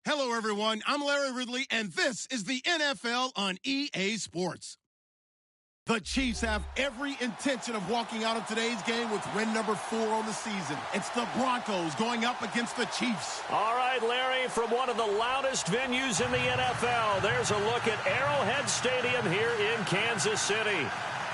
Hello, everyone. I'm Larry Ridley, and this is the NFL on EA Sports. The Chiefs have every intention of walking out of today's game with win number 4 on the season. It's the Broncos going up against the Chiefs. All right, Larry, from one of the loudest venues in the NFL, there's a look at Arrowhead Stadium here in Kansas City.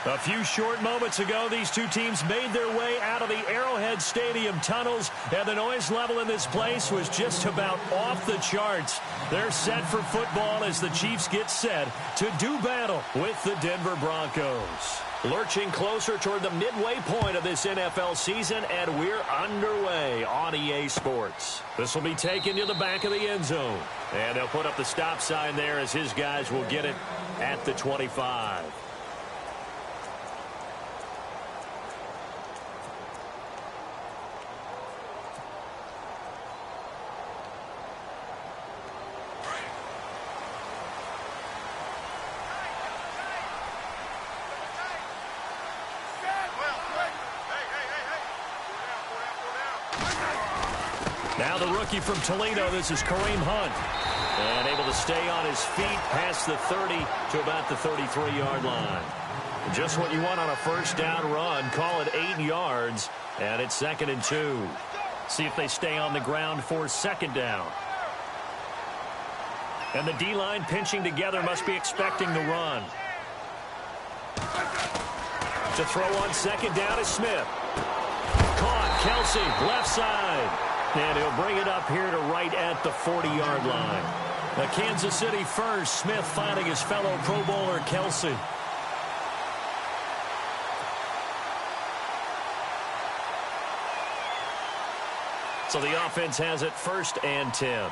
A few short moments ago, these two teams made their way out of the Arrowhead Stadium tunnels, and the noise level in this place was just about off the charts. They're set for football as the Chiefs get set to do battle with the Denver Broncos. Lurching closer toward the midway point of this NFL season, and we're underway on EA Sports. This will be taken to the back of the end zone, and they'll put up the stop sign there as his guys will get it at the 25. Now the rookie from Toledo, this is Kareem Hunt. And able to stay on his feet past the 30 to about the 33-yard line. Just what you want on a first down run. Call it 8 yards, and it's 2nd and 2. See if they stay on the ground for second down. And the D-line pinching together must be expecting the run. To throw on second down is Smith. Caught, Kelsey, left side. And he'll bring it up here to right at the 40-yard line. The Kansas City first, Smith finding his fellow Pro Bowler Kelsey. So the offense has it 1st and 10.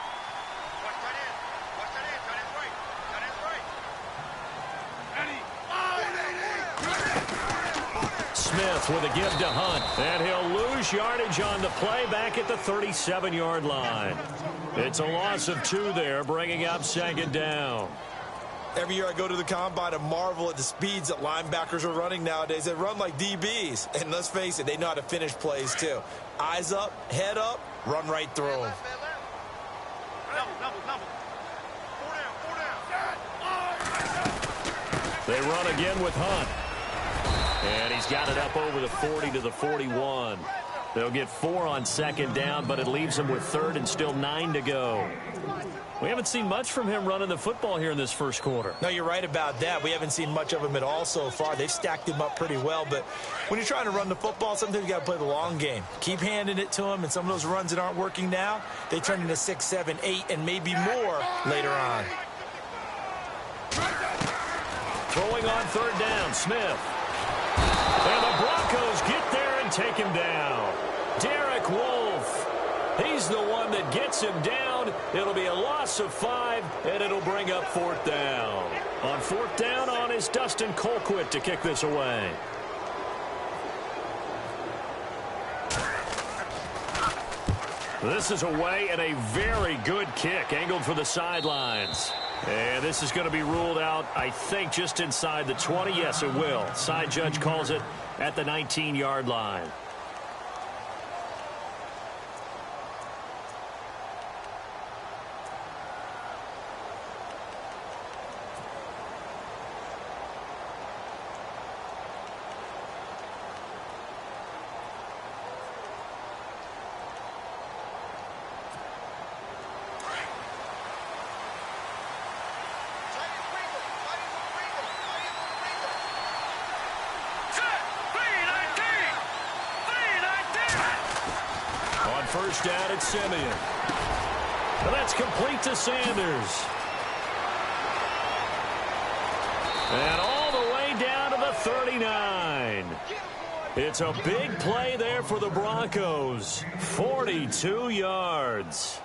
Smith with a give to Hunt, and he'll lose yardage on the play back at the 37-yard line. It's a loss of 2 there, bringing up 2nd down. Every year I go to the combine and marvel at the speeds that linebackers are running nowadays. They run like DBs, and let's face it, they know how to finish plays too. Eyes up, head up, run right through them. They run again with Hunt. And he's got it up over the 40 to the 41. They'll get 4 on second down, but it leaves them with 3rd and still 9 to go. We haven't seen much from him running the football here in this first quarter. No, you're right about that. We haven't seen much of him at all so far. They've stacked him up pretty well, but when you're trying to run the football, sometimes you got to play the long game. Keep handing it to him, and some of those runs that aren't working now, they turn into 6, 7, 8, and maybe more later on. Throwing on 3rd down, Smith. And the Broncos get there and take him down. Derek Wolfe. He's the one that gets him down. It'll be a loss of 5, and it'll bring up 4th down. On 4th down on is Dustin Colquitt to kick this away. This is away and a very good kick, angled for the sidelines. And this is going to be ruled out, I think, just inside the 20. Yes, it will. Side judge calls it at the 19-yard line. First down at Simeon. And that's complete to Sanders. And all the way down to the 39. It's a big play there for the Broncos. 42 yards.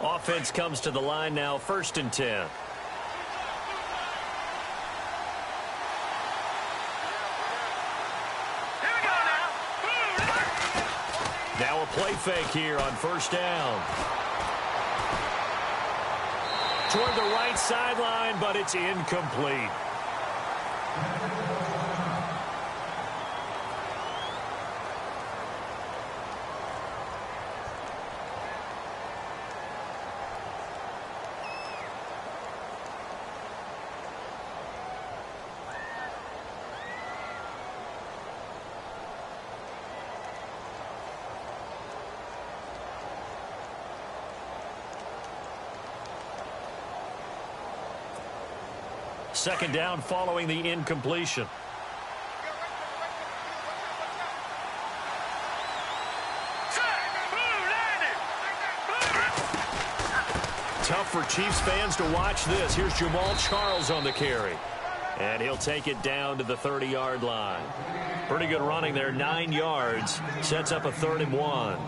Offense comes to the line now, 1st and 10. Now a play fake here on 1st down. Toward the right sideline, but it's incomplete. Second down following the incompletion. Tough for Chiefs fans to watch this. Here's Jamal Charles on the carry. And he'll take it down to the 30-yard line. Pretty good running there, 9 yards. Sets up a 3rd and 1.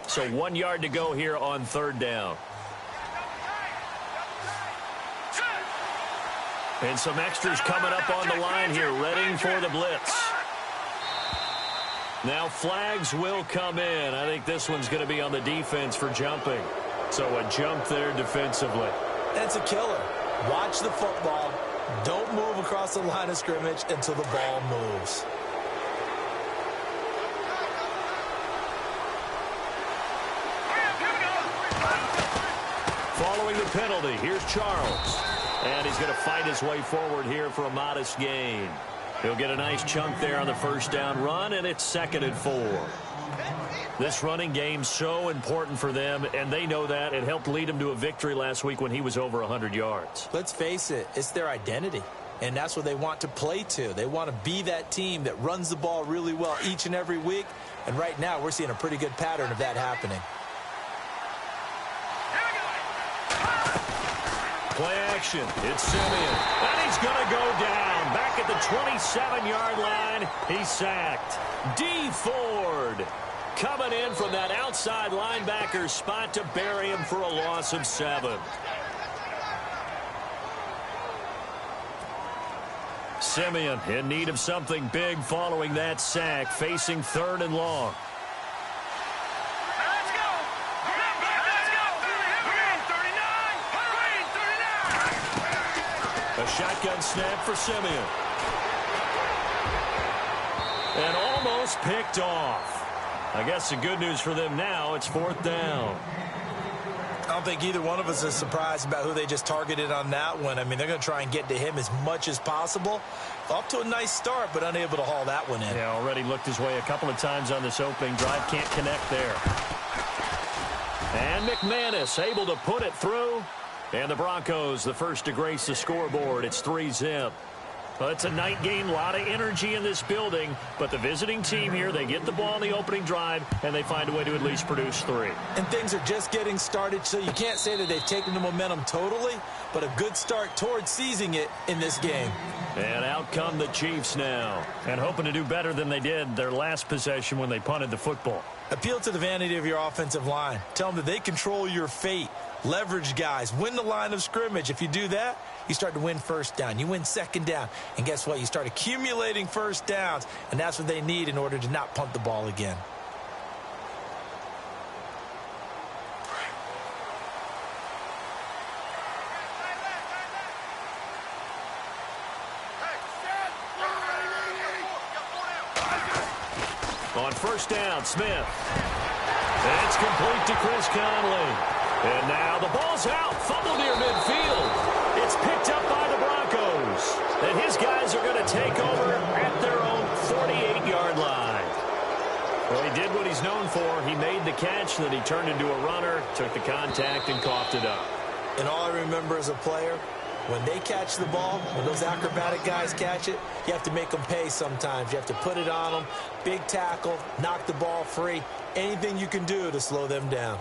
So 1 yard to go here on 3rd down. And some extras coming up on the line here, ready for the blitz. Now flags will come in. I think this one's going to be on the defense for jumping. So a jump there defensively. That's a killer. Watch the football. Don't move across the line of scrimmage until the ball moves. Following the penalty, here's Charles. And he's going to fight his way forward here for a modest gain. He'll get a nice chunk there on the 1st down run, and it's 2nd and 4. This running game's so important for them, and they know that. It helped lead them to a victory last week when he was over 100 yards. Let's face it, it's their identity, and that's what they want to play to. They want to be that team that runs the ball really well each and every week, and right now we're seeing a pretty good pattern of that happening. Play action. It's Simeon. And he's going to go down. Back at the 27-yard line. He's sacked. D. Ford coming in from that outside linebacker spot to bury him for a loss of 7. Simeon in need of something big following that sack, facing 3rd and long. A shotgun snap for Simeon. And almost picked off. I guess the good news for them now, it's 4th down. I don't think either one of us is surprised about who they just targeted on that one. I mean, they're going to try and get to him as much as possible. Off to a nice start, but unable to haul that one in. Yeah, already looked his way a couple of times on this opening drive. Can't connect there. And McManus able to put it through. And the Broncos, the first to grace the scoreboard. It's 3-zip. Well, it's a night game, a lot of energy in this building. But the visiting team here, they get the ball in the opening drive, and they find a way to at least produce 3. And things are just getting started, so you can't say that they've taken the momentum totally, but a good start towards seizing it in this game. And out come the Chiefs now, and hoping to do better than they did their last possession when they punted the football. Appeal to the vanity of your offensive line. Tell them that they control your fate. Leverage guys. Win the line of scrimmage. If you do that, you start to win 1st down. You win 2nd down. And guess what? You start accumulating 1st downs. And that's what they need in order to not punt the ball again. On 1st down, Smith. It's complete to Chris Conley. And now the ball's out. Fumble near midfield. It's picked up by the Broncos. And his guys are going to take over at their own 48-yard line. Well, he did what he's known for. He made the catch, then he turned into a runner, took the contact, and coughed it up. And all I remember as a player, when they catch the ball, when those acrobatic guys catch it, you have to make them pay sometimes. You have to put it on them, big tackle, knock the ball free, anything you can do to slow them down.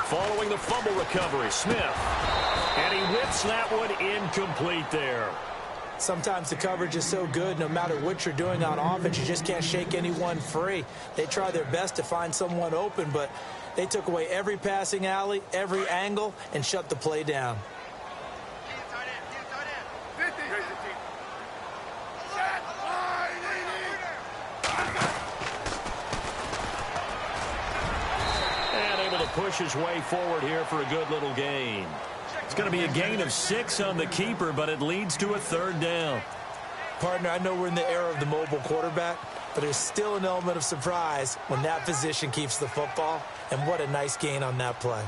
Following the fumble recovery, Smith. And he whips that one incomplete there. Sometimes the coverage is so good, no matter what you're doing on offense, you just can't shake anyone free. They try their best to find someone open, but they took away every passing alley, every angle, and shut the play down. And able to push his way forward here for a good little gain. It's going to be a gain of 6 on the keeper, but it leads to a 3rd down. Partner, I know we're in the era of the mobile quarterback, but there's still an element of surprise when that position keeps the football, and what a nice gain on that play.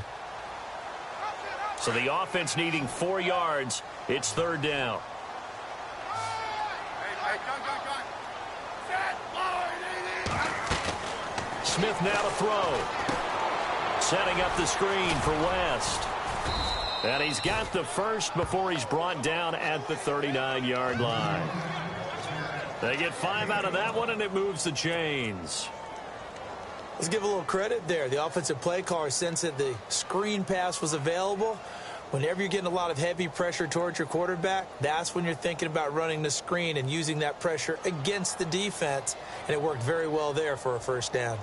So the offense needing 4 yards. It's 3rd down. Smith now to throw. Setting up the screen for West. And he's got the first before he's brought down at the 39-yard line. They get 5 out of that one, and it moves the chains. Let's give a little credit there. The offensive play caller sensed that the screen pass was available. Whenever you're getting a lot of heavy pressure towards your quarterback, that's when you're thinking about running the screen and using that pressure against the defense. And it worked very well there for a 1st down.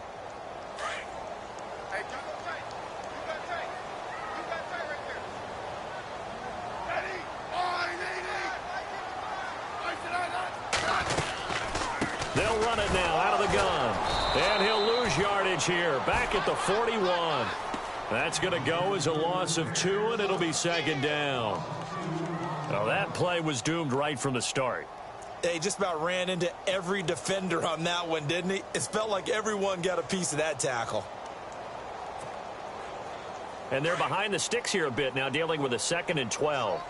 They'll run it now out of the gun. And he'll lose yardage here. Back at the 41. That's going to go as a loss of 2, and it'll be 2nd down. Well, that play was doomed right from the start. They just about ran into every defender on that one, didn't he? It felt like everyone got a piece of that tackle. And they're behind the sticks here a bit now, dealing with a 2nd and 12.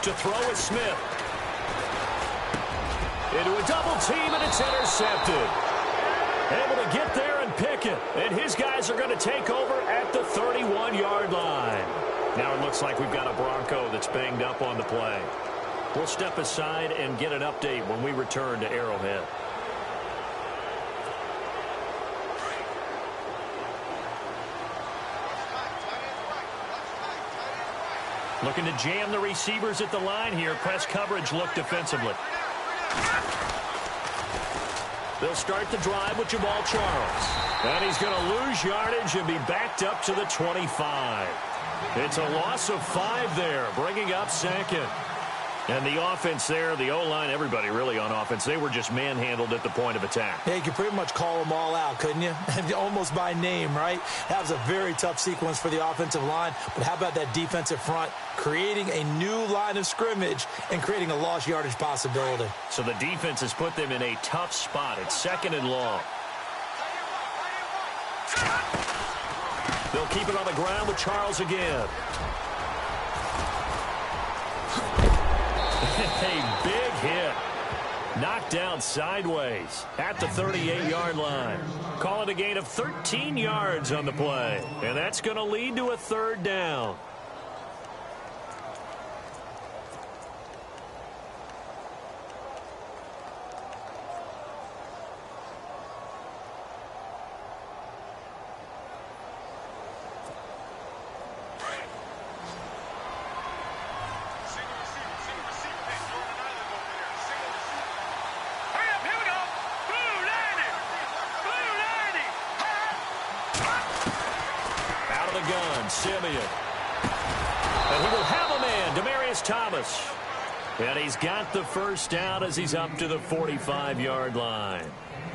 To throw is Smith. Into a double team, and it's intercepted. Able to get there and pick it. And his guys are going to take over at the 31-yard line. Now it looks like we've got a Bronco that's banged up on the play. We'll step aside and get an update when we return to Arrowhead. Looking to jam the receivers at the line here. Press coverage look defensively. They'll start the drive with Jamal Charles. And he's going to lose yardage and be backed up to the 25. It's a loss of 5 there, bringing up 2nd. And the offense there, the O-line, everybody really on offense, they were just manhandled at the point of attack. Yeah, you could pretty much call them all out, couldn't you? Almost by name, right? That was a very tough sequence for the offensive line. But how about that defensive front creating a new line of scrimmage and creating a lost yardage possibility? So the defense has put them in a tough spot. It's 2nd and long. They'll keep it on the ground with Charles again. A big hit. Knocked down sideways at the 38-yard line. Call it a gain of 13 yards on the play. And that's going to lead to a 3rd down. Simeon. And he will have a man, Demaryius Thomas. And he's got the 1st down as he's up to the 45-yard line.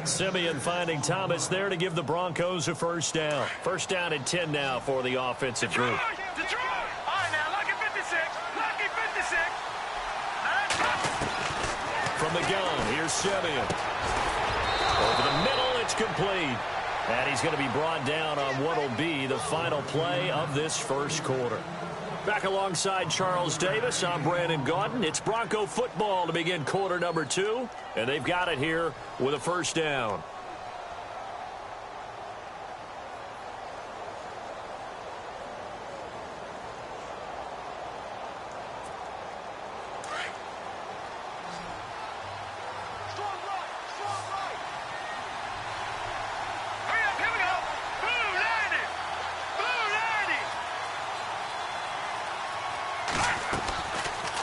Simeon finding Thomas there to give the Broncos a 1st down. 1st down and 10 now for the offensive group. Detroit! All right, now, lucky 56. Lucky 56. From the gun, here's Simeon. Over the middle, it's complete. And he's going to be brought down on what will be the final play of this 1st quarter. Back alongside Charles Davis, I'm Brandon Gaudin. It's Bronco football to begin quarter number 2. And they've got it here with a 1st down.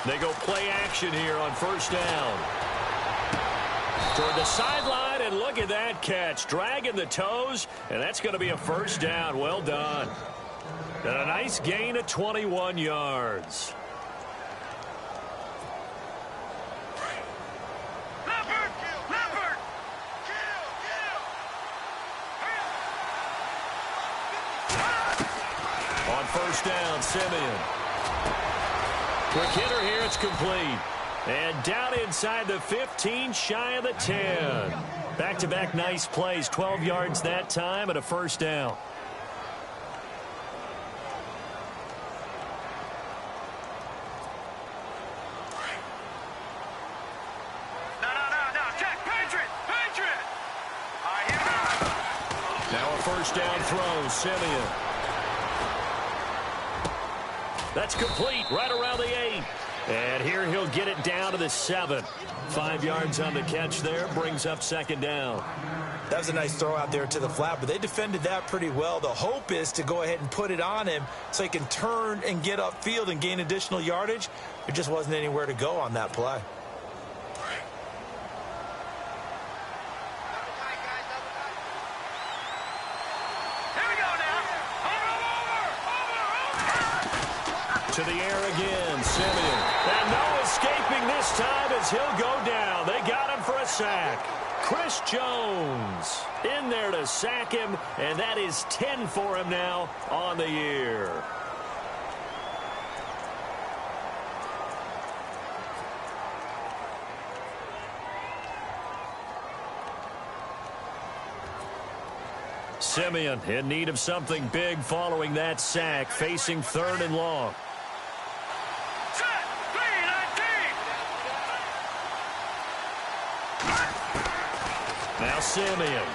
They go play action here on 1st down. Toward the sideline, and look at that catch. Dragging the toes, and that's going to be a 1st down. Well done. And a nice gain of 21 yards. first down, Simeon. Quick hitter here, it's complete. And down inside the 15, shy of the 10. Back-to-back nice plays, 12 yards that time and a first down. Now a first down throw, Simeon. That's complete right around the 8. And here he'll get it down to the 7. 5 yards on the catch there, brings up second down. That was a nice throw out there to the flat, but they defended that pretty well. The hope is to go ahead and put it on him so he can turn and get upfield and gain additional yardage. There just wasn't anywhere to go on that play. To the air again, Simeon. And no escaping this time as he'll go down. They got him for a sack. Chris Jones in there to sack him, and that is 10 for him now on the year. Simeon in need of something big following that sack, facing 3rd and long. Now Simeon.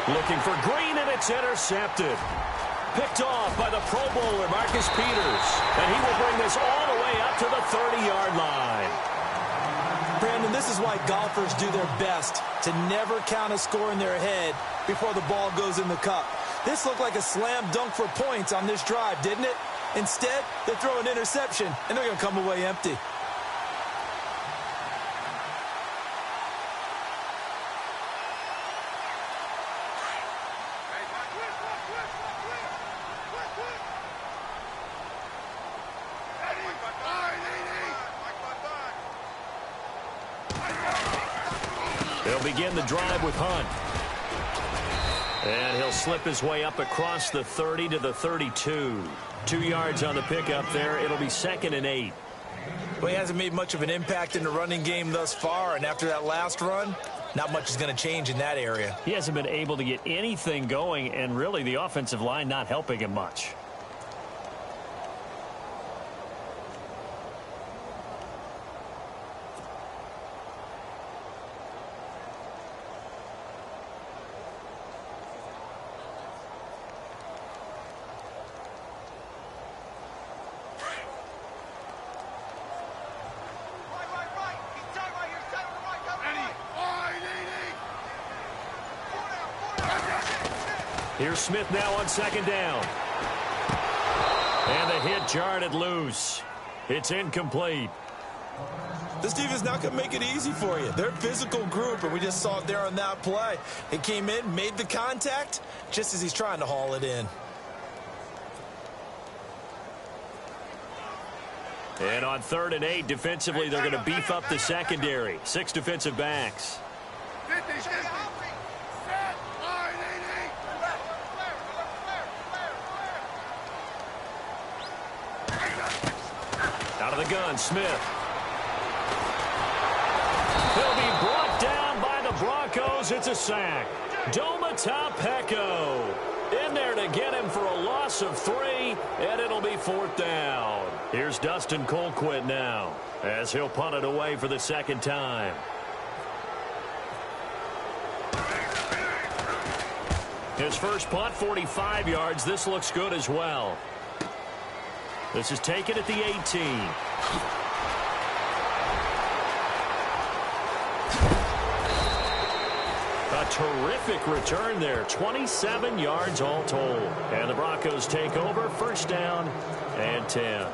Looking for Green, and it's intercepted. Picked off by the Pro Bowler, Marcus Peters. And he will bring this all the way up to the 30-yard line. Brandon, this is why golfers do their best to never count a score in their head before the ball goes in the cup. This looked like a slam dunk for points on this drive, didn't it? Instead, they throw an interception, and they're going to come away empty. They'll begin the drive with Hunt. And he'll slip his way up across the 30 to the 32. 2 yards on the pickup there. It'll be 2nd and 8. Well, he hasn't made much of an impact in the running game thus far, and after that last run, not much is going to change in that area. He hasn't been able to get anything going, and really the offensive line not helping him much. Here's Smith now on 2nd down. And the hit jarred it loose. It's incomplete. This defense is not going to make it easy for you. They're a physical group, and we just saw it there on that play. It came in, made the contact, just as he's trying to haul it in. And on 3rd and 8, defensively, they're going to beef up the secondary. 6 defensive backs. Out of the gun, Smith. He'll be brought down by the Broncos. It's a sack. Domata Peko in there to get him for a loss of 3, and it'll be 4th down. Here's Dustin Colquitt now as he'll punt it away for the 2nd time. His first punt, 45 yards. This looks good as well. This is taken at the 18. A terrific return there. 27 yards all told. And the Broncos take over. 1st down and 10.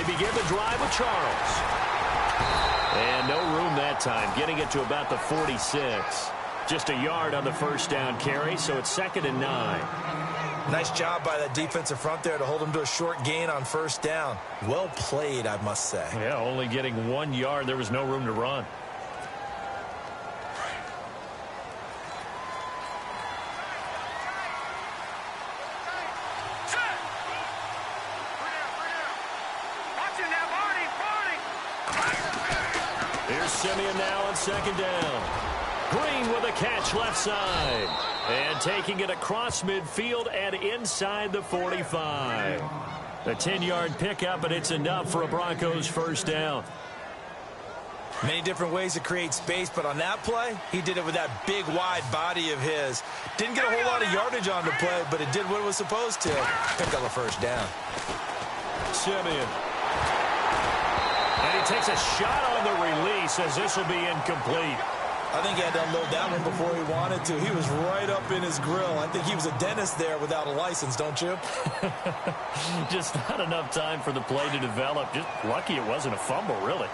begin the drive with Charles. And no room that time, getting it to about the 46. Just a yard on the first down carry, so it's 2nd and 9. Nice job by that defensive front there to hold him to a short gain on first down. Well played, I must say. Yeah, only getting 1 yard. There was no room to run. Here's Simeon now on 2nd down. Green with a catch left side. And taking it across midfield and inside the 45. A 10-yard pickup, and it's enough for a Broncos first down. Many different ways to create space, but on that play, he did it with that big, wide body of his. Didn't get a whole lot of yardage on the play, but it did what it was supposed to. Picked up a first down. Simeon. And he takes a shot on the release as this will be incomplete. I think he had to unload that one before he wanted to. He was right up in his grill. I think he was a dentist there without a license, don't you? Just not enough time for the play to develop. Just lucky it wasn't a fumble, really.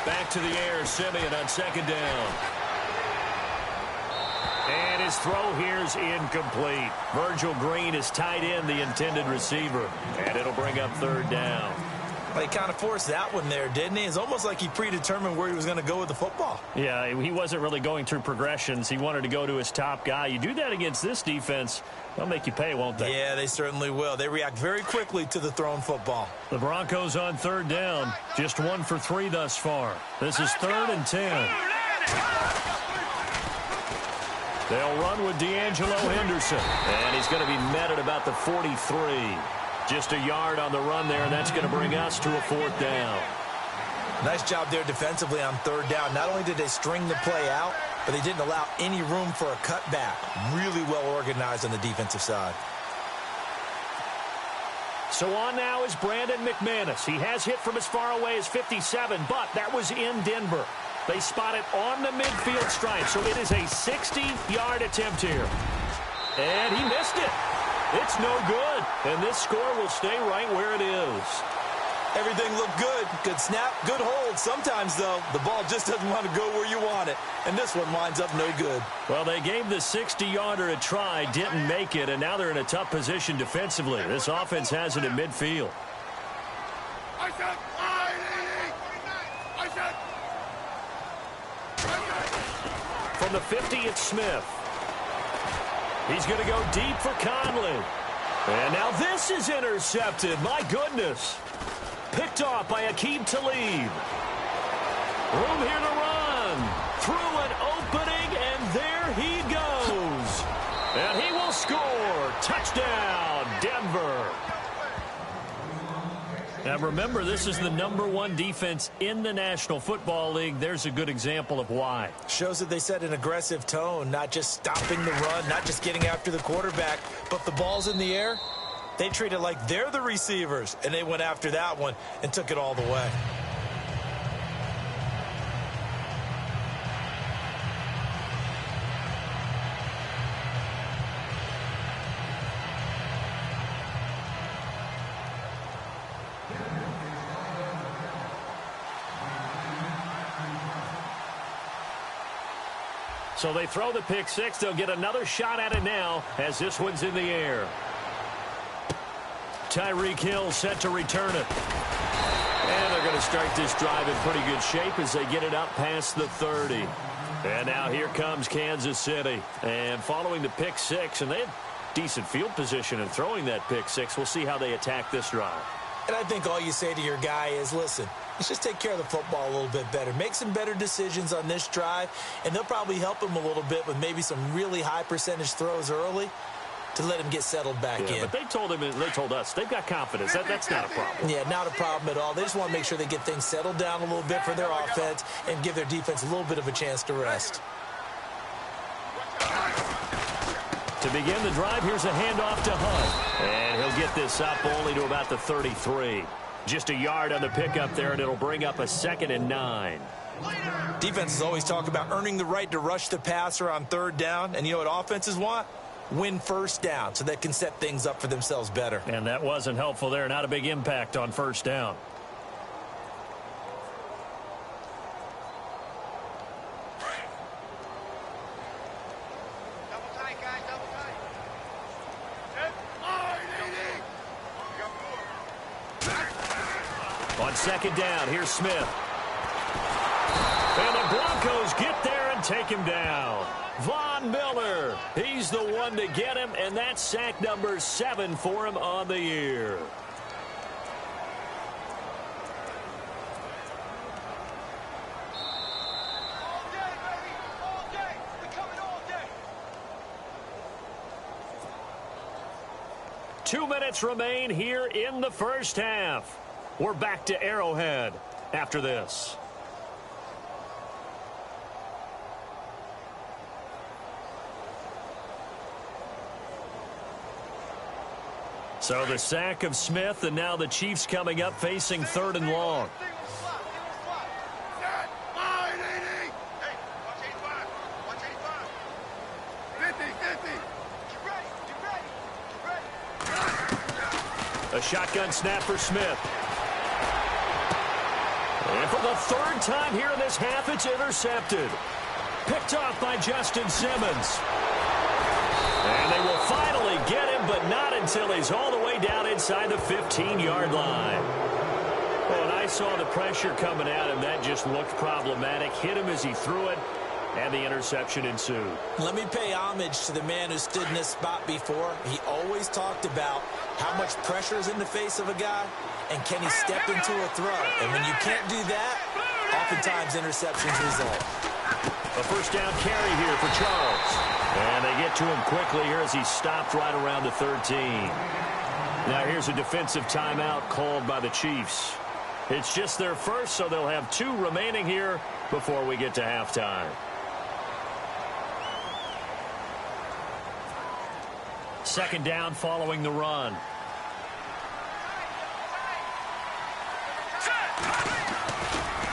Back to the air, Simeon on 2nd down. And his throw here's incomplete. Virgil Green is tied in the intended receiver. And it'll bring up 3rd down. Well, he kind of forced that one there, didn't he? It's almost like he predetermined where he was going to go with the football. Yeah, he wasn't really going through progressions. He wanted to go to his top guy. You do that against this defense, they'll make you pay, won't they? Yeah, they certainly will. They react very quickly to the thrown football. The Broncos on 3rd down. Just 1 for 3 thus far. This is 3rd and 10. They'll run with D'Angelo Henderson. And he's going to be met at about the 43. Just a yard on the run there, and that's going to bring us to a 4th down. Nice job there defensively on 3rd down. Not only did they string the play out, but they didn't allow any room for a cutback. Really well organized on the defensive side. So on now is Brandon McManus. He has hit from as far away as 57, but that was in Denver. They spot it on the midfield stripe, so it is a 60-yard attempt here. And he missed it. It's no good, and this score will stay right where it is. Everything looked good. Good snap, good hold. Sometimes, though, the ball just doesn't want to go where you want it, and this one winds up no good. Well, they gave the 60-yarder a try, didn't make it, and now they're in a tough position defensively. This offense has it in midfield. From the 50, it's Smith. He's going to go deep for Conley. And now this is intercepted. My goodness. Picked off by Aqib Talib. Room here to run. Through an opening, and there he goes. And he will score. Touchdown, Denver. Now remember, this is the #1 defense in the National Football League. There's a good example of why. Shows that they set an aggressive tone, not just stopping the run, not just getting after the quarterback, but the ball's in the air. They treat it like they're the receivers, and they went after that one and took it all the way. So they throw the pick six. They'll get another shot at it now as this one's in the air. Tyreek Hill set to return it. And they're going to start this drive in pretty good shape as they get it up past the 30. And now here comes Kansas City. And following the pick six, and they had decent field position in throwing that pick six. We'll see how they attack this drive. And I think all you say to your guy is, listen, let's just take care of the football a little bit better. Make some better decisions on this drive, and they'll probably help him a little bit with maybe some really high percentage throws early to let him get settled back in. But they told us they've got confidence. That's not a problem. Yeah, not a problem at all. They just want to make sure they get things settled down a little bit for their offense and give their defense a little bit of a chance to rest. To begin the drive, here's a handoff to Hunt. And he'll get this up only to about the 33. Just a yard on the pickup there, and it'll bring up a 2nd and 9. Defenses always talk about earning the right to rush the passer on third down. And you know what offenses want? Win first down so they can set things up for themselves better. And that wasn't helpful there. Not a big impact on first down. Double tight, guys, double tight. On second down, here's Smith. And the Broncos get there and take him down. Von Miller, he's the one to get him, and that's sack number 7 for him on the year. All day, baby, all day. We're coming all day. 2 minutes remain here in the first half. We're back to Arrowhead after this. So the sack of Smith, and now the Chiefs coming up facing third and long. Hey, watch 85. Watch 85. 50. Get ready. A shotgun snap for Smith. And for the third time here in this half, it's intercepted. Picked off by Justin Simmons. And they will finally get him, but not until he's all the way down inside the 15-yard line. Well, and I saw the pressure coming at him. That just looked problematic. Hit him as he threw it, and the interception ensued. Let me pay homage to the man who stood in this spot before. He always talked about how much pressure is in the face of a guy, and can he step into a throw. And when you can't do that, oftentimes interceptions result. A first down carry here for Charles. And they get to him quickly here as he stopped right around the 13. Now here's a defensive timeout called by the Chiefs. It's just their first, so they'll have 2 remaining here before we get to halftime. Second down following the run.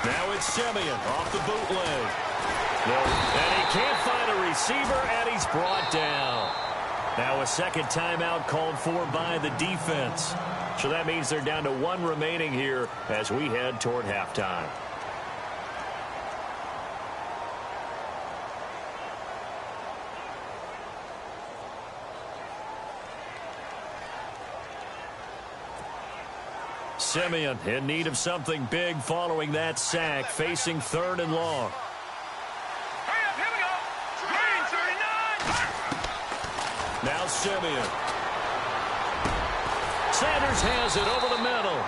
Now it's Simeon off the bootleg. And he can't find a receiver, and he's brought down. Now a second timeout called for by the defense. So that means they're down to 1 remaining here as we head toward halftime. Simeon in need of something big following that sack, facing third and long. Here we go. Green 39. Now Simeon. Sanders has it over the middle.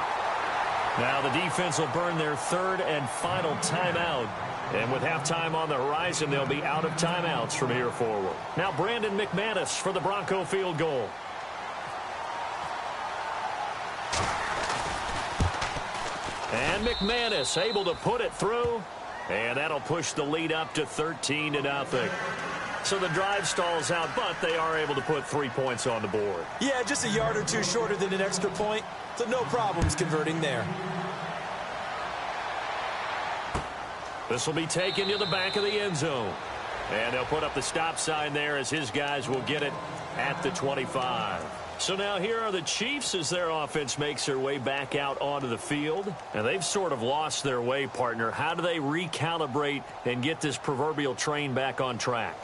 Now the defense will burn their third and final timeout. And with halftime on the horizon, they'll be out of timeouts from here forward. Now Brandon McManus for the Bronco field goal. And McManus able to put it through. And that'll push the lead up to 13-0. So the drive stalls out, but they are able to put 3 points on the board. Yeah, just a yard or two shorter than an extra point, so no problems converting there. This will be taken to the back of the end zone. And they'll put up the stop sign there as his guys will get it at the 25. So now here are the Chiefs as their offense makes their way back out onto the field. And they've sort of lost their way, partner. How do they recalibrate and get this proverbial train back on track?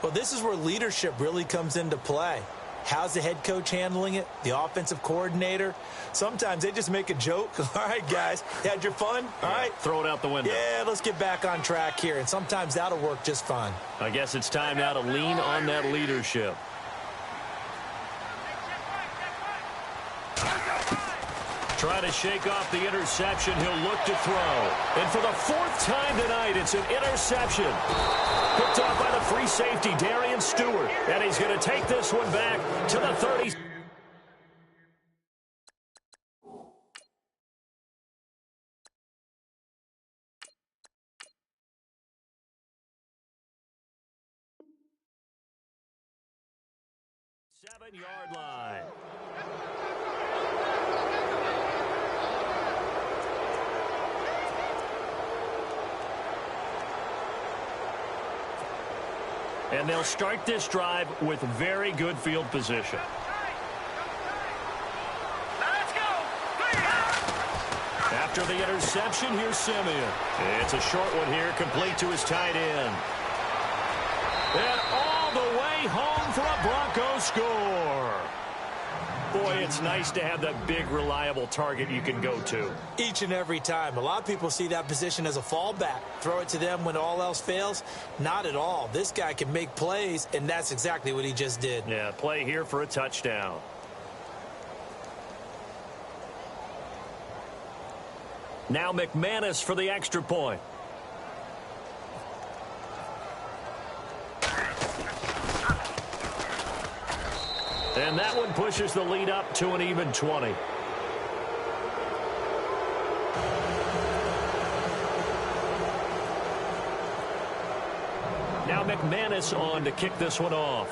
Well, this is where leadership really comes into play. How's the head coach handling it? The offensive coordinator? Sometimes they just make a joke. All right, guys, you had your fun? All right. Throw it out the window. Yeah, let's get back on track here. And sometimes that'll work just fine. I guess it's time now to lean on that leadership. Trying to shake off the interception. He'll look to throw. And for the 4th time tonight, it's an interception. Picked off by the free safety, Darian Stewart. And he's going to take this one back to the 30. Seven-yard line. And they'll start this drive with very good field position. After the interception, here's Simeon. It's a short one here, complete to his tight end. And all the way home for a Broncos score. Boy, it's nice to have that big, reliable target you can go to. Each and every time. A lot of people see that position as a fallback. Throw it to them when all else fails. Not at all. This guy can make plays, and that's exactly what he just did. Yeah, play here for a touchdown. Now McManus for the extra point. And that one pushes the lead up to an even 20. Now McManus on to kick this one off.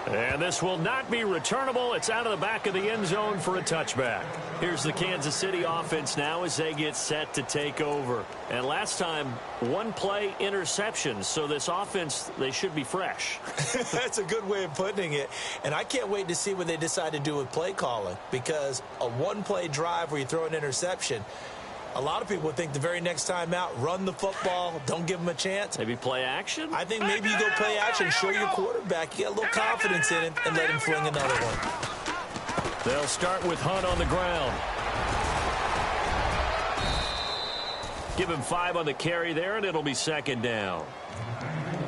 And this will not be returnable. It's out of the back of the end zone for a touchback. Here's the Kansas City offense now as they get set to take over. And last time, one play interception. So this offense, they should be fresh. That's a good way of putting it. And I can't wait to see what they decide to do with play calling. Because a one-play drive where you throw an interception, a lot of people think the very next time out, run the football, don't give them a chance. Maybe play action? I think maybe you go play action, show your quarterback, you get a little confidence in him, and let him fling another one. They'll start with Hunt on the ground. Give him 5 on the carry there, and it'll be second down.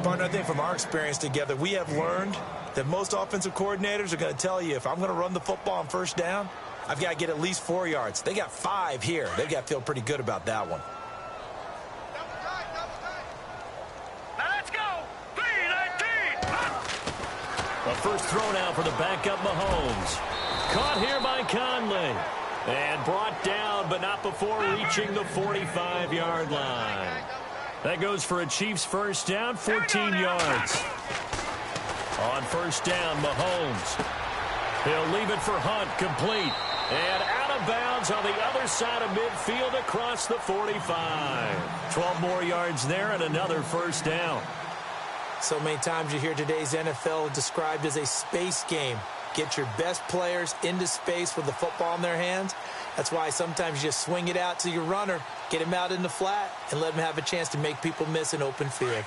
Partner, I think from our experience together, we have learned that most offensive coordinators are going to tell you, if I'm going to run the football on first down, I've got to get at least 4 yards. They got 5 here. They've got to feel pretty good about that one. Now let's go. 3-19. A first throw now for the backup Mahomes. Caught here by Conley. And brought down, but not before reaching the 45-yard line. That goes for a Chiefs first down, 14 yards. On first down, Mahomes. He'll leave it for Hunt, complete. And out of bounds on the other side of midfield across the 45. 12 more yards there and another first down. So many times you hear today's NFL described as a space game. Get your best players into space with the football in their hands. That's why sometimes you just swing it out to your runner, get him out in the flat, and let him have a chance to make people miss an open field.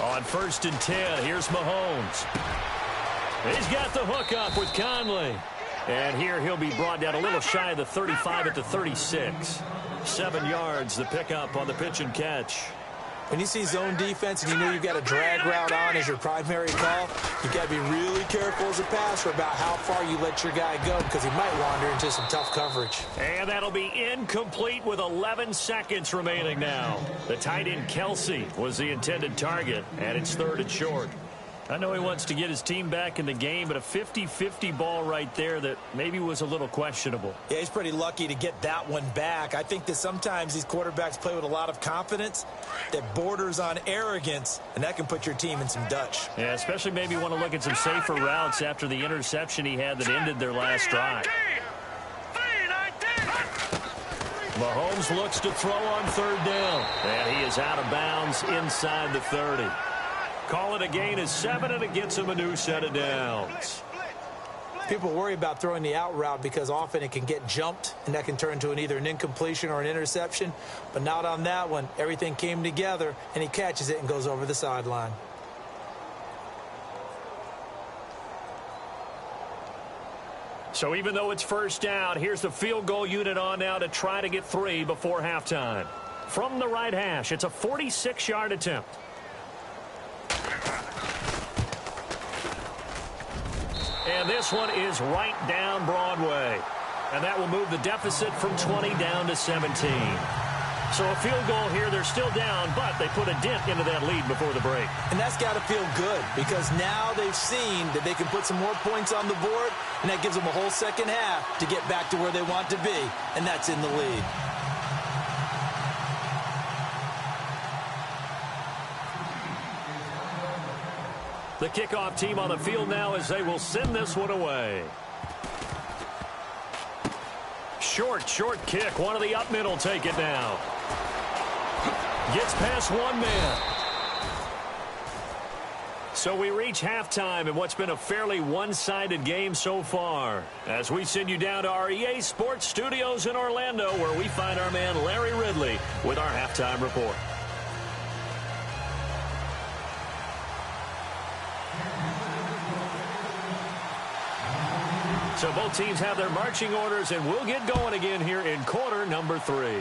On 1st and 10, here's Mahomes. He's got the hook up with Conley. And here he'll be brought down a little shy of the 35 at the 36. 7 yards, the pickup on the pitch and catch. When you see zone defense and you know you've got a drag route on as your primary call, you've got to be really careful as a passer about how far you let your guy go because he might wander into some tough coverage. And that'll be incomplete with 11 seconds remaining now. The tight end Kelsey was the intended target, and it's 3rd and short. I know he wants to get his team back in the game, but a 50-50 ball right there that maybe was a little questionable. Yeah, he's pretty lucky to get that one back. I think that sometimes these quarterbacks play with a lot of confidence that borders on arrogance, and that can put your team in some Dutch. Yeah, especially maybe want to look at some safer routes after the interception he had that ended their last drive. Mahomes looks to throw on 3rd down, and he is out of bounds inside the 30. Call it a gain of 7, and it gets him a new set of downs. People worry about throwing the out route because often it can get jumped, and that can turn into either an incompletion or an interception. But not on that one. Everything came together, and he catches it and goes over the sideline. So even though it's first down, here's the field goal unit on now to try to get 3 before halftime. From the right hash, it's a 46-yard attempt. And this one is right down Broadway. And that will move the deficit from 20 down to 17. So a field goal here, they're still down, but they put a dent into that lead before the break. And that's got to feel good because now they've seen that they can put some more points on the board, and that gives them a whole second half to get back to where they want to be, and that's in the lead. The kickoff team on the field now as they will send this one away. Short kick. One of the up men will take it now. Gets past one man. So we reach halftime in what's been a fairly one-sided game so far. As we send you down to our EA Sports Studios in Orlando, where we find our man Larry Ridley with our halftime report. So both teams have their marching orders, and we'll get going again here in quarter number 3.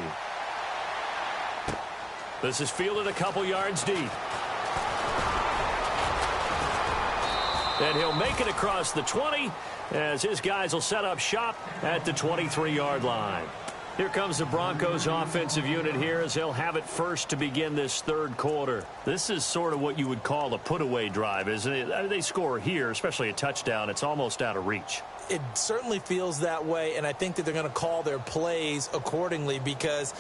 This is fielded a couple yards deep. And he'll make it across the 20 as his guys will set up shop at the 23-yard line. Here comes the Broncos offensive unit here as they'll have it first to begin this third quarter. This is sort of what you would call a put-away drive, isn't it? They score here, especially a touchdown. It's almost out of reach. It certainly feels that way, and I think that they're going to call their plays accordingly, because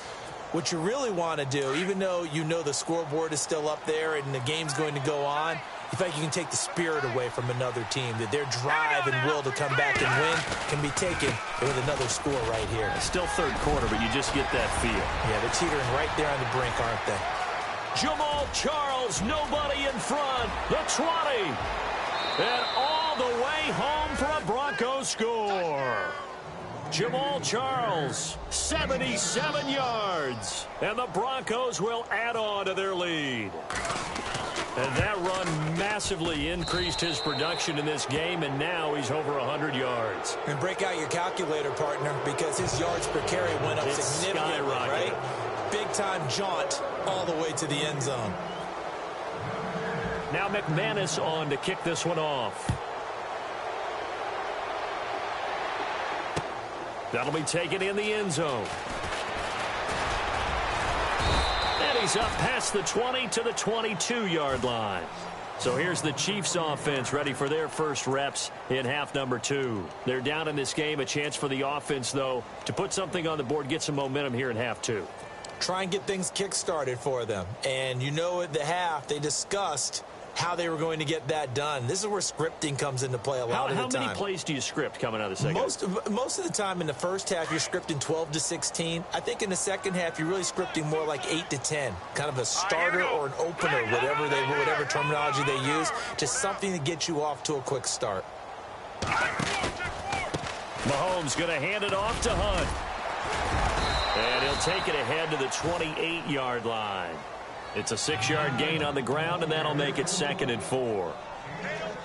what you really want to do, even though you know the scoreboard is still up there and the game's going to go on, you feel like you can take the spirit away from another team, that their drive and will to come back and win can be taken with another score right here. It's still third quarter, but you just get that feel. Yeah, they're teetering right there on the brink, aren't they? Jamal Charles, nobody in front. The 20. And all the way home for a Broncos score. Jamal Charles, 77 yards. And the Broncos will add on to their lead. And that run massively increased his production in this game, and now he's over 100 yards. And break out your calculator, partner, because his yards per carry went up significantly, right? Big-time jaunt all the way to the end zone. Now McManus on to kick this one off. That'll be taken in the end zone. And he's up past the 20 to the 22-yard line. So here's the Chiefs offense ready for their first reps in half number 2. They're down in this game. A chance for the offense, though, to put something on the board, get some momentum here in half 2. Try and get things kick-started for them. And you know at the half they discussed how they were going to get that done. This is where scripting comes into play a lot of the time. How many plays do you script coming out of the second? Most of the time in the first half, you're scripting 12 to 16. I think in the second half, you're really scripting more like 8 to 10. Kind of a starter or an opener, whatever terminology they use. Just something to get you off to a quick start. Mahomes going to hand it off to Hunt. And he'll take it ahead to the 28-yard line. It's a 6-yard gain on the ground, and that'll make it 2nd and 4.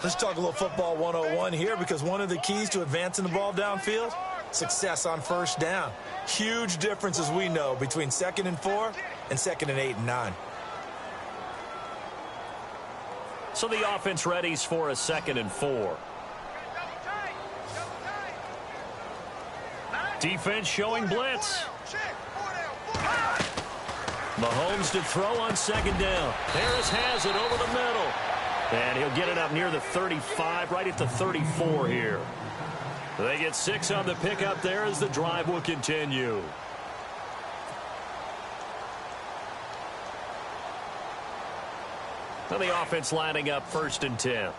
Let's talk a little football 101 here, because one of the keys to advancing the ball downfield, success on first down. Huge difference, as we know, between 2nd and 4 and 2nd and 8 and 9. So the offense readies for a 2nd and 4. Defense showing blitz. Mahomes to throw on 2nd down. Harris has it over the middle. And he'll get it up near the 35, right at the 34 here. They get 6 on the pickup there as the drive will continue. And the offense lining up 1st and 10.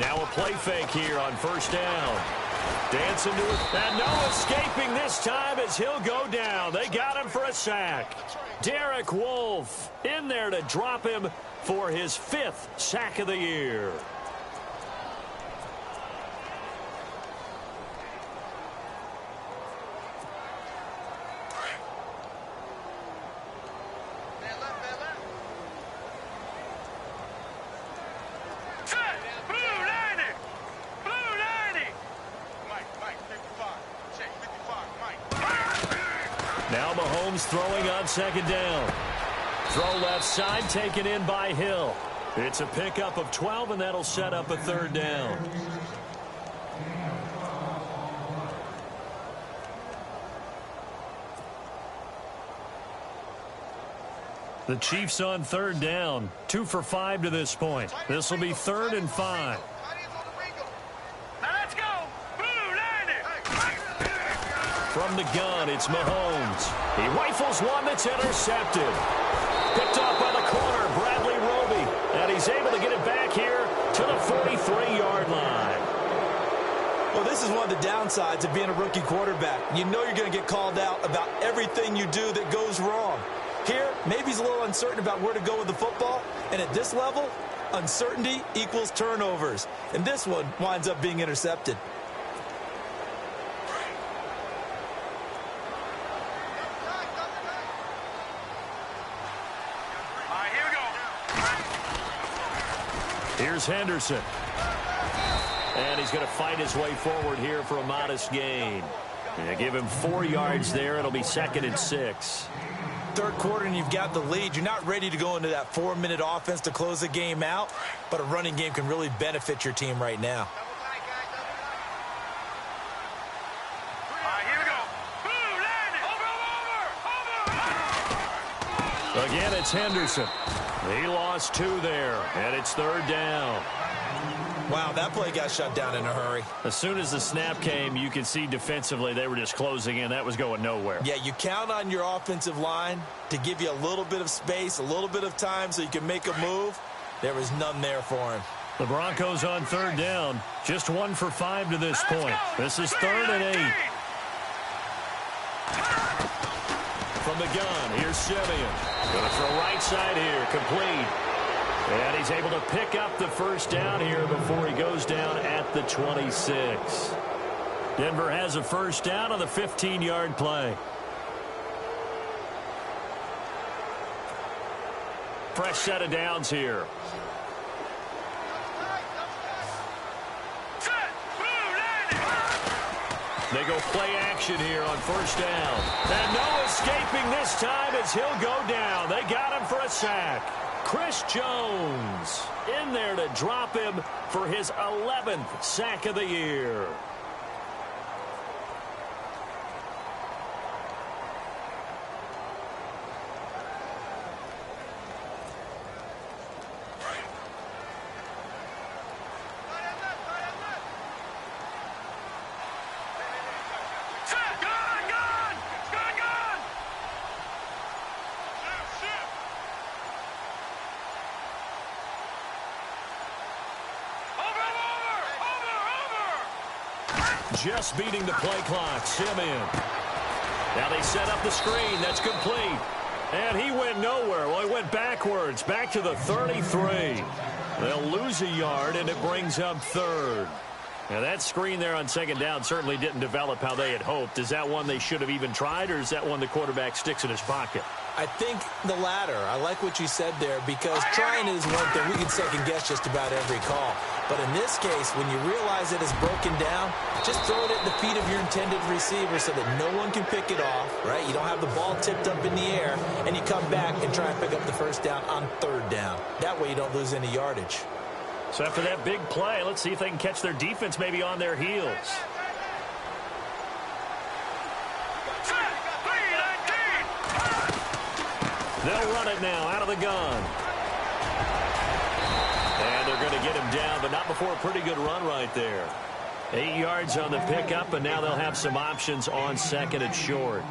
Now a play fake here on 1st down. Dancing to it. And no escaping this time as he'll go down. They got him for a sack. Derek Wolfe in there to drop him for his 5th sack of the year. Now Mahomes throwing on 2nd down. Throw left side, taken in by Hill. It's a pickup of 12, and that'll set up a 3rd down. The Chiefs on 3rd down. 2 for 5 to this point. This will be 3rd and 5. From the gun, it's Mahomes. He rifles one that's intercepted. Picked off by the corner, Bradley Roby. And he's able to get it back here to the 43-yard line. Well, this is one of the downsides of being a rookie quarterback. You know you're going to get called out about everything you do that goes wrong. Here, maybe he's a little uncertain about where to go with the football. And at this level, uncertainty equals turnovers. And this one winds up being intercepted. Here's Henderson. And he's going to fight his way forward here for a modest gain. And give him 4 yards there. It'll be 2nd and 6. Third quarter and you've got the lead. You're not ready to go into that 4-minute offense to close the game out. But a running game can really benefit your team right now. Again, it's Henderson. He lost 2 there, and it's 3rd down. Wow, that play got shut down in a hurry. As soon as the snap came, you could see defensively they were just closing in. That was going nowhere. Yeah, you count on your offensive line to give you a little bit of space, a little bit of time so you can make a move. There was none there for him. The Broncos on 3rd down. Just 1 for 5 to this point. This is 3rd and 8. From the gun, here's Simeon. Going to throw right side here, complete. And he's able to pick up the 1st down here before he goes down at the 26. Denver has a 1st down on the 15-yard play. Fresh set of downs here. They go play action here on 1st down. And no escaping this time as he'll go down. They got him for a sack. Chris Jones in there to drop him for his 11th sack of the year. Just beating the play clock, Simeon. Now they set up the screen. That's complete. And he went nowhere. Well, he went backwards, back to the 33. They'll lose a yard, and it brings up 3rd. Now that screen there on 2nd down certainly didn't develop how they had hoped. Is that one they should have even tried, or is that one the quarterback sticks in his pocket? I think the latter. I like what you said there, because trying is one thing. We can second-guess just about every call. But in this case, when you realize it is broken down, just throw it at the feet of your intended receiver so that no one can pick it off, right? You don't have the ball tipped up in the air, and you come back and try and pick up the 1st down on 3rd down. That way you don't lose any yardage. So after that big play, let's see if they can catch their defense maybe on their heels. They'll run it now out of the gun. And they're going to get him down, but not before a pretty good run right there. 8 yards on the pickup, and now they'll have some options on 2nd and short.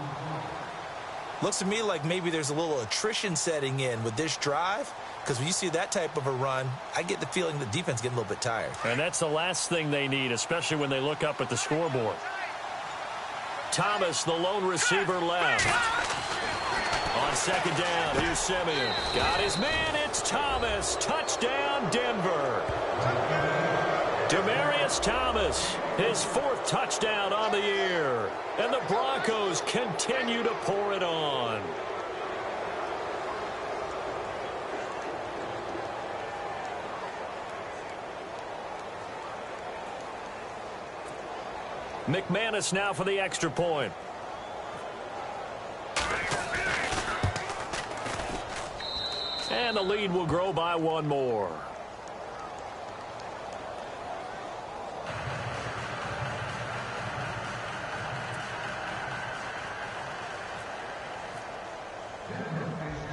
Looks to me like maybe there's a little attrition setting in with this drive, because when you see that type of a run, I get the feeling the defense getting a little bit tired. And that's the last thing they need, especially when they look up at the scoreboard. Thomas, the lone receiver, left. On 2nd down, here's Simeon. Got his man, it's Thomas. Touchdown, Denver. Demaryius Thomas, his 4th touchdown on the year. And the Broncos continue to pour it on. McManus now for the extra point. And the lead will grow by 1 more.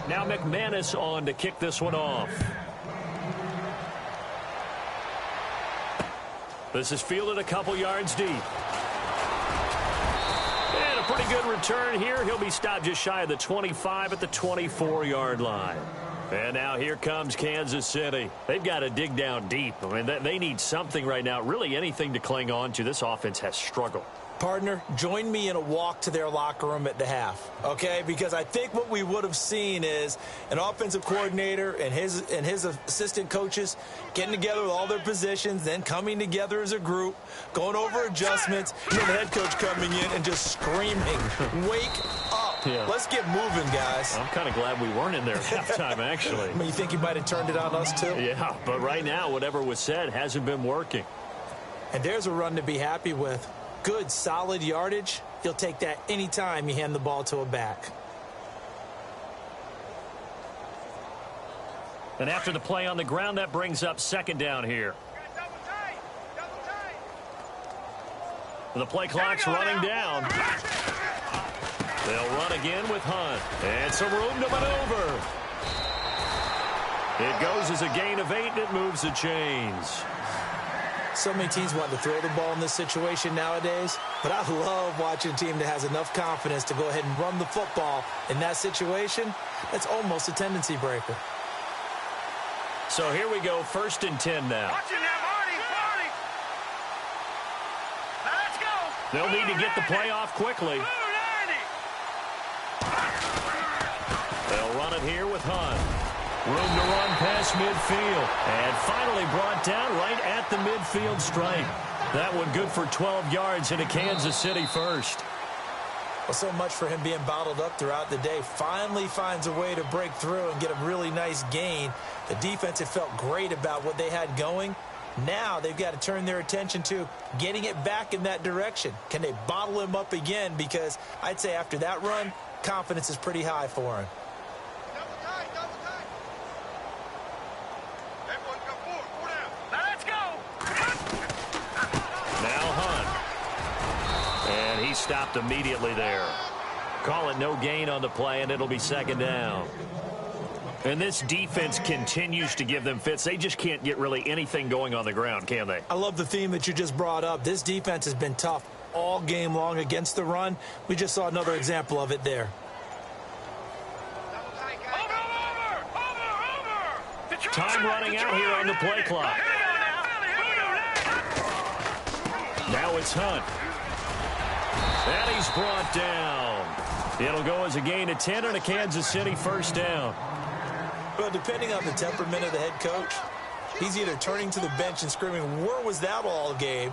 Now McManus on to kick this one off. This is fielded a couple yards deep. And a pretty good return here. He'll be stopped just shy of the 25 at the 24-yard line. And now here comes Kansas City. They've got to dig down deep. I mean, they need something right now, really anything to cling on to. This offense has struggled. Partner, join me in a walk to their locker room at the half, okay? Because I think what we would have seen is an offensive coordinator and his assistant coaches getting together with all their positions, then coming together as a group, going over adjustments, and then the head coach coming in and just screaming, "Wake up. Yeah. Let's get moving, guys." I'm kind of glad we weren't in there at halftime, actually. I mean, you think he might have turned it on us, too? Yeah, but right now, whatever was said hasn't been working. And there's a run to be happy with. Good, solid yardage. You'll take that anytime you hand the ball to a back. And after the play on the ground, that brings up second down here. The play clock's running down. They'll run again with Hunt. And some room to maneuver. It goes as a gain of 8, and it moves the chains. So many teams want to throw the ball in this situation nowadays, but I love watching a team that has enough confidence to go ahead and run the football in that situation. That's almost a tendency breaker. So here we go, 1st and 10 now. Watch it now, Marty. Now let's go. They'll need to get the play off quickly. They'll run it here with Hunt. Room to run past midfield. And finally brought down right at the midfield stripe. That one good for 12 yards into Kansas City first. Well, so much for him being bottled up throughout the day. Finally finds a way to break through and get a really nice gain. The defense had felt great about what they had going. Now they've got to turn their attention to getting it back in that direction. Can they bottle him up again? Because I'd say after that run, confidence is pretty high for him. He stopped immediately there. Call it no gain on the play, and it'll be second down. And this defense continues to give them fits. They just can't get really anything going on the ground, can they? I love the theme that you just brought up. This defense has been tough all game long against the run. We just saw another example of it there. Time running out here on the play clock. Now it's Hunt. And he's brought down. It'll go as a gain of 10 and a Kansas City first down. Well, depending on the temperament of the head coach, he's either turning to the bench and screaming, "Where was that all game?"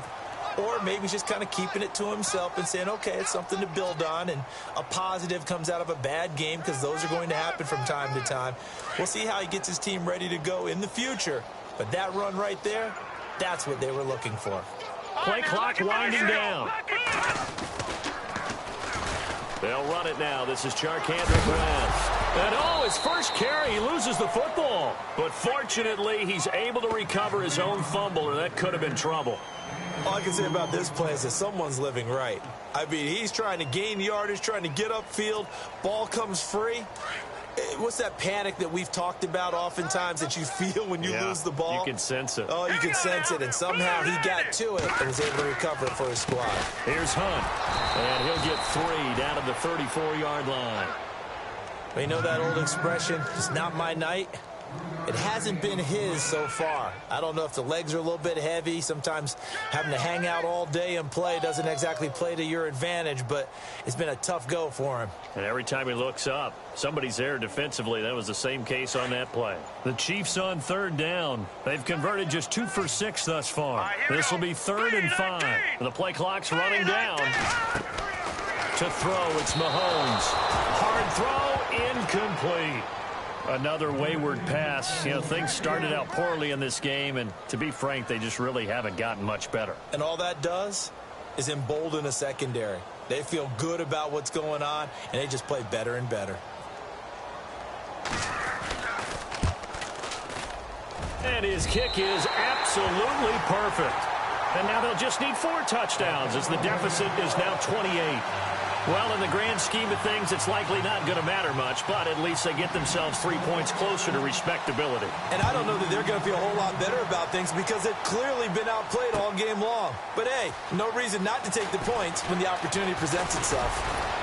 Or maybe he's just kind of keeping it to himself and saying, okay, it's something to build on, and a positive comes out of a bad game, because those are going to happen from time to time. We'll see how he gets his team ready to go in the future. But that run right there, that's what they were looking for. Play clock winding down. They'll run it now. This is Charkandrick West. And his first carry, he loses the football. But fortunately, he's able to recover his own fumble, or that could have been trouble. All I can say about this play is that someone's living right. I mean, he's trying to gain yardage, trying to get upfield. Ball comes free. What's that panic that we've talked about oftentimes that you feel when you lose the ball? You can sense it. Oh, you can sense it, and somehow he got to it and was able to recover it for his squad. Here's Hunt, and he'll get 3 down to the 34-yard line. Well, you know that old expression, it's not my night? It hasn't been his so far. I don't know if the legs are a little bit heavy. Sometimes having to hang out all day and play doesn't exactly play to your advantage, but it's been a tough go for him. And every time he looks up, somebody's there defensively. That was the same case on that play. The Chiefs on 3rd down. They've converted just 2 for 6 thus far. This will be 3rd and 5. The play clock's running down. To throw, it's Mahomes. Hard throw, incomplete. Another wayward pass. You know, things started out poorly in this game, and to be frank, they just really haven't gotten much better. And all that does is embolden a secondary. They feel good about what's going on, and they just play better and better. And his kick is absolutely perfect. And now they'll just need 4 touchdowns as the deficit is now 28. Well, in the grand scheme of things, it's likely not going to matter much, but at least they get themselves 3 points closer to respectability. And I don't know that they're going to feel a whole lot better about things because they've clearly been outplayed all game long. But, hey, no reason not to take the points when the opportunity presents itself.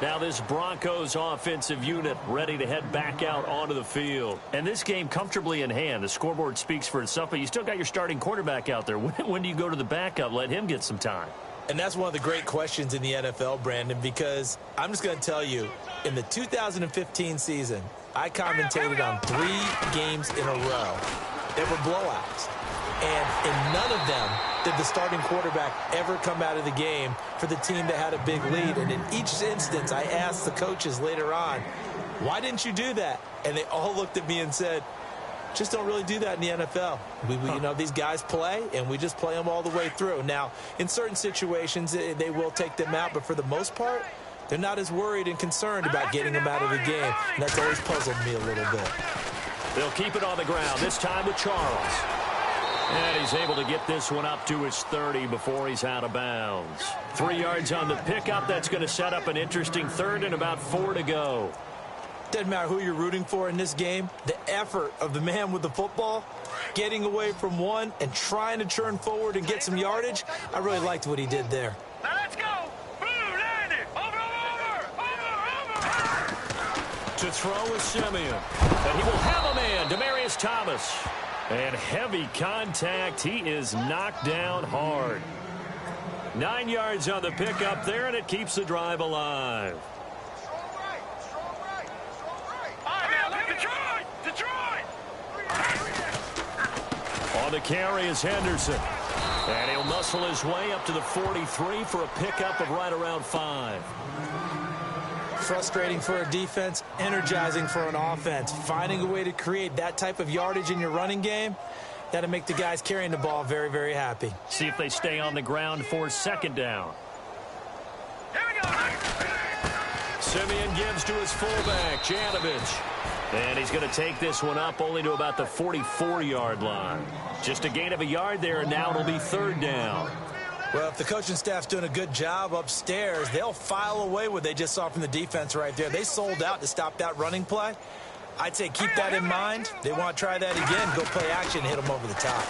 Now this Broncos offensive unit ready to head back out onto the field. And this game comfortably in hand. The scoreboard speaks for itself, but you still got your starting quarterback out there. When do you go to the backup? Let him get some time. And that's one of the great questions in the NFL, Brandon, because I'm just going to tell you, in the 2015 season, I commentated on 3 games in a row that were blowouts. And in none of them did the starting quarterback ever come out of the game for the team that had a big lead. And in each instance, I asked the coaches later on, why didn't you do that? And they all looked at me and said, just don't really do that in the NFL. You know, these guys play, and we just play them all the way through. Now, in certain situations, they will take them out, but for the most part, they're not as worried and concerned about getting them out of the game. And that's always puzzled me a little bit. They'll keep it on the ground, this time with Charles. And he's able to get this one up to his 30 before he's out of bounds. 3 yards on the pickup. That's going to set up an interesting third and about 4 to go. Doesn't matter who you're rooting for in this game. The effort of the man with the football, getting away from one and trying to turn forward and get some yardage, I really liked what he did there. Now let's go. Boom, land it. Over. To throw is Simeon. And he will have a man, Demaryius Thomas. And heavy contact. He is knocked down hard. 9 yards on the pickup there, and it keeps the drive alive. On the carry is Henderson. And he'll muscle his way up to the 43 for a pickup of right around 5. Frustrating for a defense, energizing for an offense. Finding a way to create that type of yardage in your running game, that'll make the guys carrying the ball very, very happy. See if they stay on the ground for 2nd down. Here we go. Simeon gives to his fullback, Janovich. And he's going to take this one up only to about the 44-yard line. Just a gain of a yard there, and now it'll be 3rd down. Well, if the coaching staff's doing a good job upstairs, they'll file away what they just saw from the defense right there. They sold out to stop that running play. I'd say keep that in mind. They want to try that again, go play action, hit them over the top.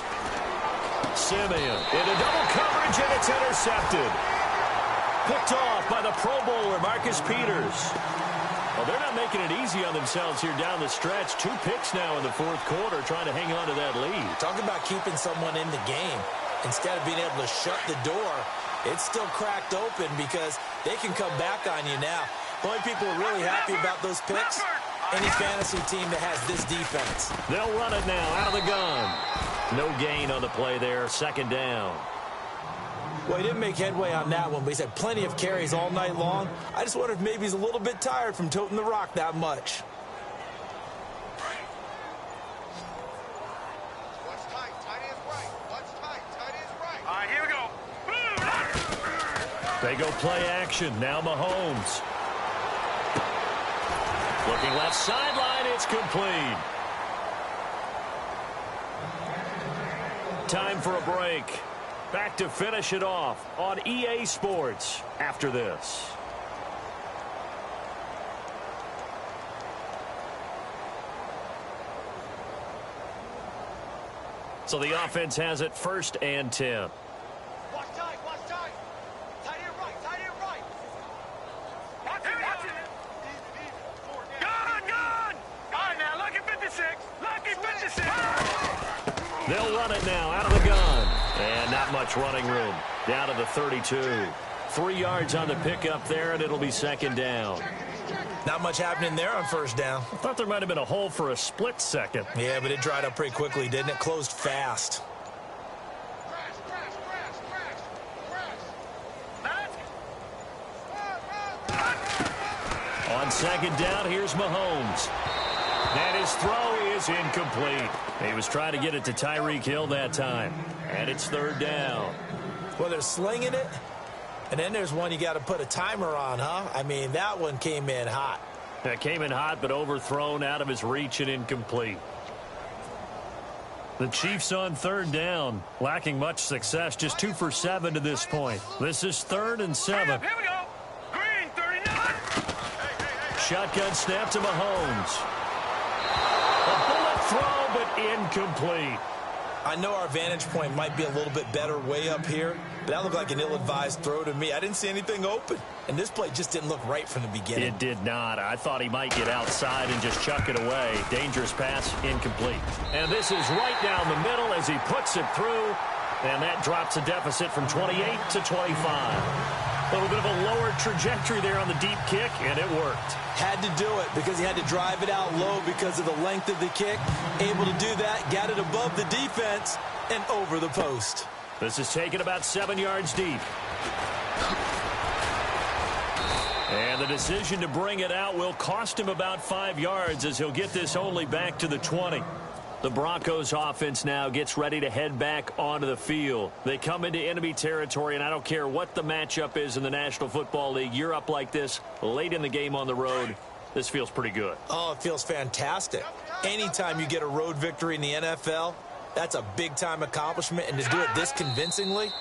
Simeon into double coverage, and it's intercepted. Picked off by the Pro Bowler, Marcus Peters. Well, they're not making it easy on themselves here down the stretch. 2 picks now in the 4th quarter, trying to hang on to that lead. Talk about keeping someone in the game. Instead of being able to shut the door, it's still cracked open because they can come back on you now. The only people who are really happy about those picks, any fantasy team that has this defense. They'll run it now out of the gun. No gain on the play there, 2nd down. Well, he didn't make headway on that one, but he's had plenty of carries all night long. I just wonder if maybe he's a little bit tired from toting the rock that much. They go play action. Now Mahomes. Looking left sideline. It's complete. Time for a break. Back to finish it off on EA Sports after this. So the offense has it 1st and 10. Watch tight, watch tight. Tight end right, tight end right. Watch it, watch it. Gun, gun. All right, now, lucky 56. Lucky 56. They'll run it now out of the gun. And not much running room. Down to the 32. 3 yards on the pickup there, and it'll be 2nd down. Not much happening there on 1st down. I thought there might have been a hole for a split second. Yeah, but it dried up pretty quickly, didn't it? Closed fast. On 2nd down, here's Mahomes. And his throw is incomplete. He was trying to get it to Tyreek Hill that time. And it's 3rd down. Well, they're slinging it. And then there's one you got to put a timer on, huh? I mean, that one came in hot. That came in hot, but overthrown out of his reach and incomplete. The Chiefs on third down, lacking much success, just 2 for 7 to this point. This is 3rd and 7. Here we go. Green 39. Shotgun snap to Mahomes. A bullet throw, but incomplete. I know our vantage point might be a little bit better way up here, but that looked like an ill-advised throw to me. I didn't see anything open, and this play just didn't look right from the beginning. It did not. I thought he might get outside and just chuck it away. Dangerous pass, incomplete. And this is right down the middle as he puts it through, and that drops a deficit from 28 to 25. A little bit of a lower trajectory there on the deep kick, and it worked. Had to do it because he had to drive it out low because of the length of the kick. Able to do that, got it above the defense, and over the post. This is taken about 7 yards deep. And the decision to bring it out will cost him about 5 yards as he'll get this only back to the 20. The Broncos offense now gets ready to head back onto the field. They come into enemy territory, and I don't care what the matchup is in the National Football League. You're up like this late in the game on the road. This feels pretty good. Oh, it feels fantastic. Anytime you get a road victory in the NFL, that's a big-time accomplishment, and to do it this convincingly,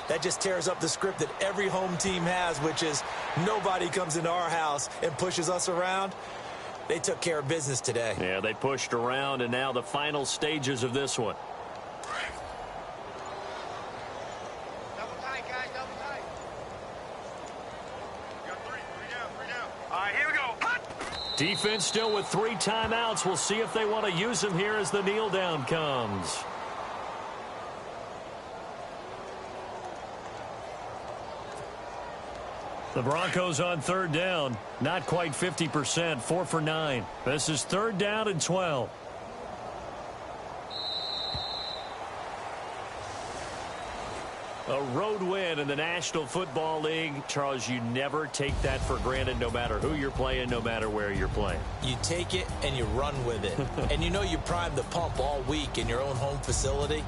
that just tears up the script that every home team has, which is nobody comes into our house and pushes us around. They took care of business today. Yeah, they pushed around, and now the final stages of this one. Double tight, guys, double tight. We got three down. All right, here we go. Hut! Defense still with 3 timeouts. We'll see if they want to use them here as the kneel down comes. The Broncos on third down, not quite 50%, 4 for 9. This is 3rd down and 12. A road win in the National Football League. Charles, you never take that for granted no matter who you're playing, no matter where you're playing. You take it and you run with it. And you know you primed the pump all week in your own home facility.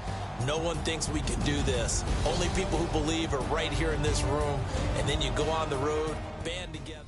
No one thinks we can do this. Only people who believe are right here in this room. And then you go on the road, band together.